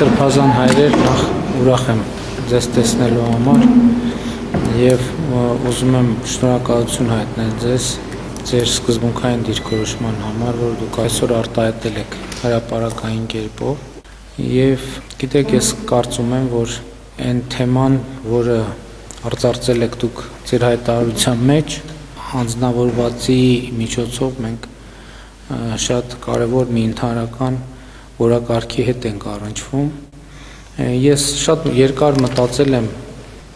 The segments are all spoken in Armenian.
Սրբազան հայրեր, նախ ուրախ եմ ձեզ տեսնելու համար եւ ուզում եմ շնորհակալություն հայտնել ձեզ ձեր սկզբունքային դիրքորոշման համար, որ դուք այսօր արտահայտել եք հրապարակային կերպով եւ գիտեք, ես կարծում եմ, որ այն թեման, որը արծարծել եք դուք ձեր հայտարարության մեջ, հանձնավորվածի միջոցով մենք շատ կարևոր մի ընդհանրական որակարգի հետ ենք առնչվում։ Ես շատ երկար մտածել եմ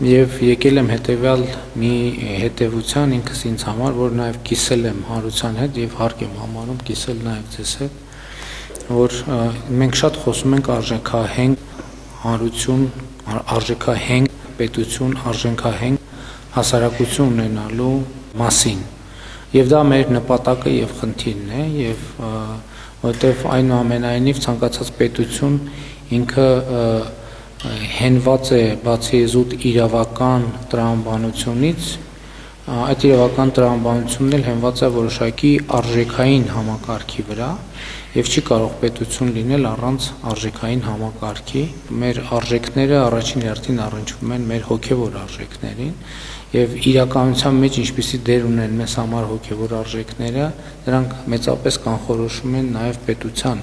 եւ եկել եմ հետեւյալ մի հետեւության ինքս ինձ համար, որ նաեւ կիսել եմ հանրության հետ եւ հարկ եմ համարում կիսել նաեւ ձեզ հետ, որ մենք շատ խոսում ենք արժեքահենք հանրություն, արժեքահենք պետություն, արժեքահենք հասարակություն ունենալու մասին։ Եվ դա մեր նպատակը եւ խնդիրն է եւ որտեվ այնուամենայնիվ ցանկացած պետություն ինքը հենված է բացի զուտ իրավական տրամաբանությունից, այդ իրավական տրամաբանությունն էլ հենված է որոշակի արժեքային համակարգի վրա եւ չի կարող պետություն լինել առանց արժեքային համակարգի։ Մեր արժեքները առաջին հերթին առնչվում են մեր հոգեվոր արժեքներին եւ իրականության մեջ ինչպիսի դեր ունեն մեզ համար հոգեվոր արժեքները, դրանք մեծապես կանխորոշում են նաեւ պետության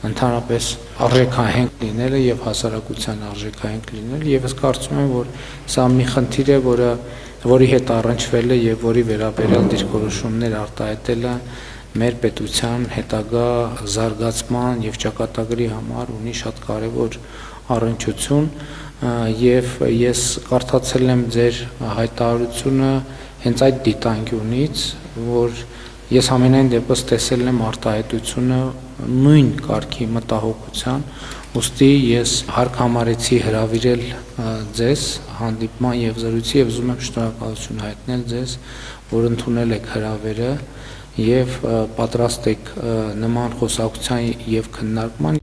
ընդհանրապես արժեքահենք լինելը եւ հասարակության արժեքահենք լինելը եւ ես կարծում եմ, որ սա մի խնդիր է, որի հետ առնչվել է եւ որի վերաբերյալ դիրքորոշումներ արտահայտելը մեր պետության հետագա զարգացման եւ ճակատագրի համար ունի շատ կարեւոր առնչություն եւ ես կարդացել եմ ձեր հայտարարությունը հենց այդ դիտանկյունից, որ ես ամենայն դեպս տեսել եմ արտահայտությունը նույն կարգի մտահոգության, ուստի ես հարկ համարեցի հրավիրել ձեզ հանդիպման եւ զրույցի եւ ուզում եմ շնորհակալություն հայտնել ձեզ, որ ընդունել եք հրավերը եւ պատրաստ եք նման խոսակցության եւ քննարկման